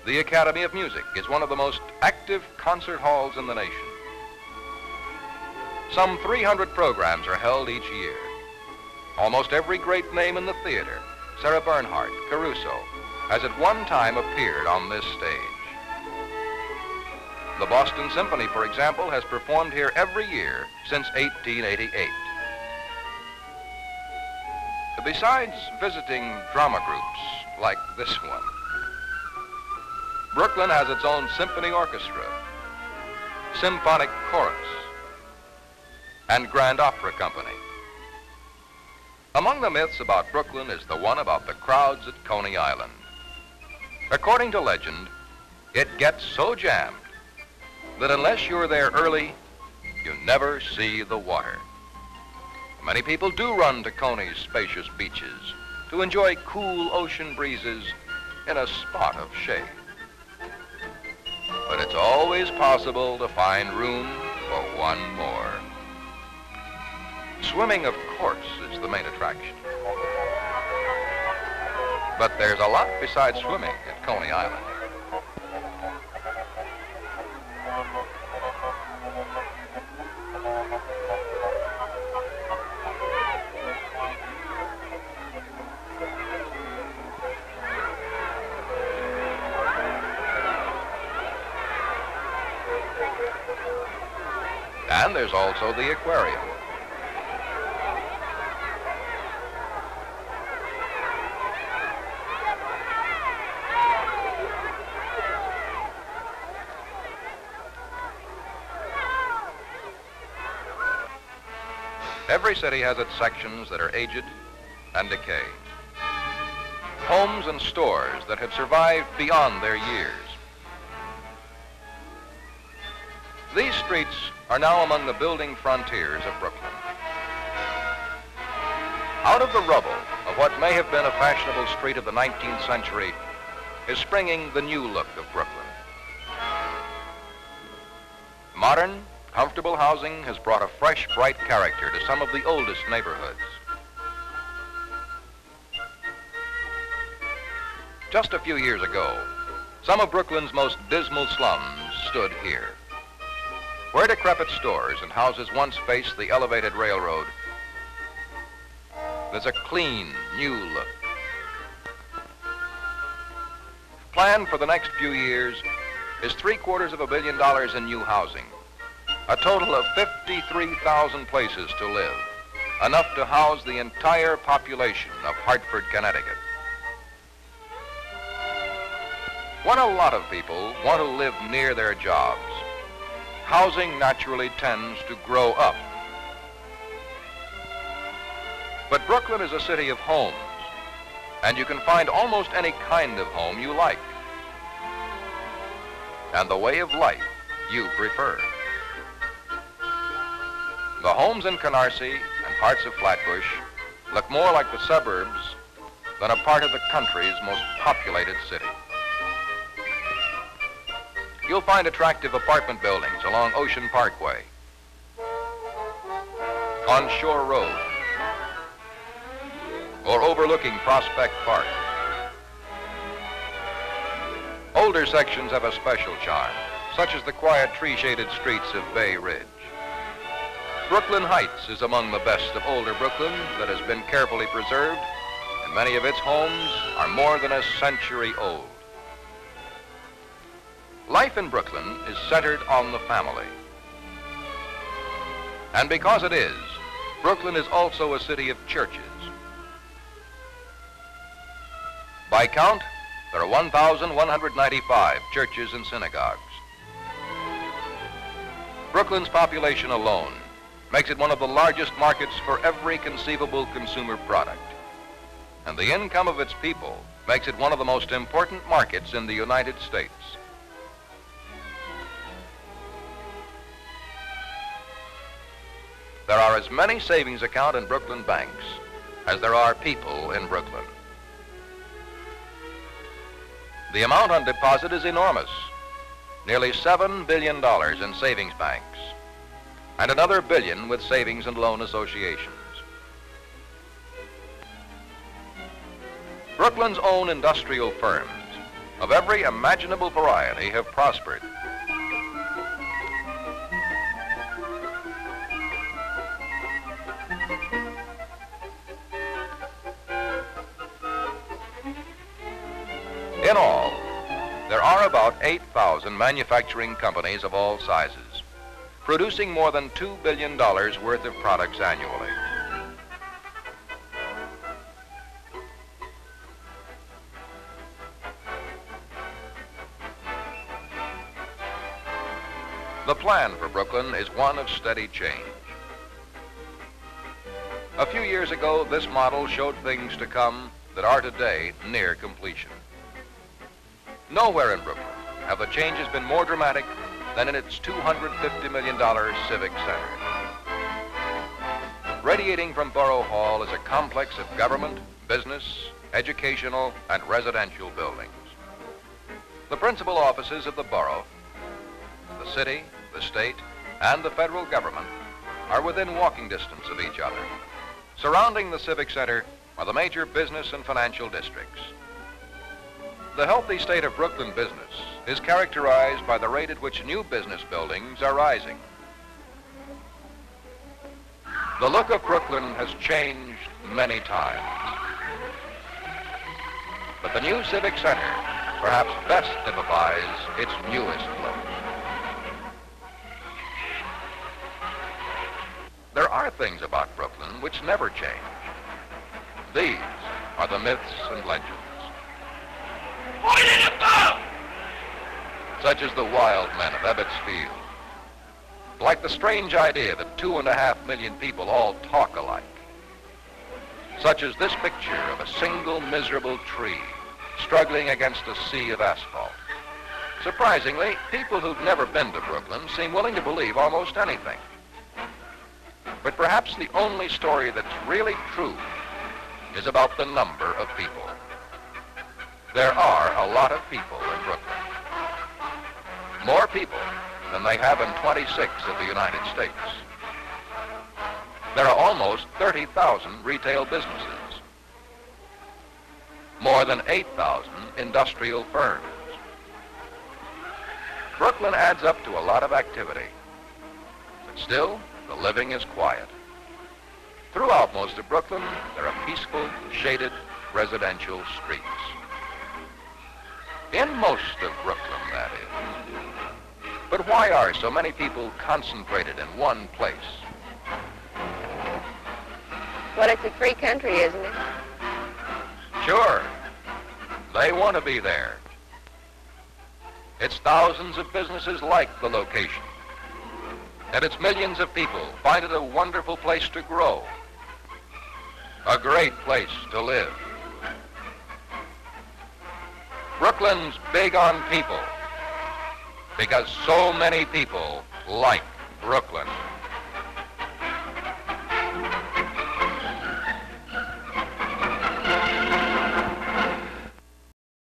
the Academy of Music is one of the most active concert halls in the nation. Some 300 programs are held each year. Almost every great name in the theater, Sarah Bernhardt, Caruso, has at one time appeared on this stage. The Boston Symphony, for example, has performed here every year since 1888. Besides visiting drama groups like this one, Brooklyn has its own symphony orchestra, symphonic chorus, and grand opera company. Among the myths about Brooklyn is the one about the crowds at Coney Island. According to legend, it gets so jammed that unless you're there early, you never see the water. Many people do run to Coney's spacious beaches to enjoy cool ocean breezes in a spot of shade. But it's always possible to find room for one more. Swimming, of course, is the main attraction. But there's a lot besides swimming at Coney Island. And there's also the aquarium. Every city has its sections that are aged and decay. Homes and stores that had survived beyond their years. These streets are now among the building frontiers of Brooklyn. Out of the rubble of what may have been a fashionable street of the 19th century is springing the new look of Brooklyn. Modern, comfortable housing has brought a fresh, bright character to some of the oldest neighborhoods. Just a few years ago, some of Brooklyn's most dismal slums stood here. Where decrepit stores and houses once faced the elevated railroad, there's a clean, new look. Planned for the next few years is $750 million in new housing, a total of 53,000 places to live, enough to house the entire population of Hartford, Connecticut. When a lot of people want to live near their jobs, housing naturally tends to grow up. But Brooklyn is a city of homes, and you can find almost any kind of home you like, and the way of life you prefer. The homes in Canarsie and parts of Flatbush look more like the suburbs than a part of the country's most populated city. You'll find attractive apartment buildings along Ocean Parkway, on Shore Road, or overlooking Prospect Park. Older sections have a special charm, such as the quiet tree-shaded streets of Bay Ridge. Brooklyn Heights is among the best of older Brooklyn that has been carefully preserved, and many of its homes are more than a century old. Life in Brooklyn is centered on the family. And because it is, Brooklyn is also a city of churches. By count, there are 1,195 churches and synagogues. Brooklyn's population alone makes it one of the largest markets for every conceivable consumer product. And the income of its people makes it one of the most important markets in the United States. There are as many savings accounts in Brooklyn banks as there are people in Brooklyn. The amount on deposit is enormous, nearly $7 billion in savings banks, and another billion with savings and loan associations. Brooklyn's own industrial firms of every imaginable variety have prospered. In all, there are about 8,000 manufacturing companies of all sizes, producing more than $2 billion worth of products annually. The plan for Brooklyn is one of steady change. A few years ago, this model showed things to come that are today near completion. Nowhere in Brooklyn have the changes been more dramatic than in its $250 million Civic Center. Radiating from Borough Hall is a complex of government, business, educational, and residential buildings. The principal offices of the borough, the city, the state, and the federal government are within walking distance of each other. Surrounding the Civic Center are the major business and financial districts. The healthy state of Brooklyn business is characterized by the rate at which new business buildings are rising. The look of Brooklyn has changed many times. But the new Civic Center perhaps best typifies its newest look. There are things about Brooklyn which never change. These are the myths and legends. Such as the wild men of Ebbets Field. Like the strange idea that 2.5 million people all talk alike. Such as this picture of a single miserable tree struggling against a sea of asphalt. Surprisingly, people who've never been to Brooklyn seem willing to believe almost anything. But perhaps the only story that's really true is about the number of people. There are a lot of people in Brooklyn. More people than they have in 26 of the United States. There are almost 30,000 retail businesses. More than 8,000 industrial firms. Brooklyn adds up to a lot of activity. But still, the living is quiet. Throughout most of Brooklyn, there are peaceful, shaded, residential streets. In most of Brooklyn, that is. But why are so many people concentrated in one place? Well, it's a free country, isn't it? Sure. They want to be there. It's thousands of businesses like the location. And it's millions of people find it a wonderful place to grow. A great place to live. Brooklyn's big on people because so many people like Brooklyn.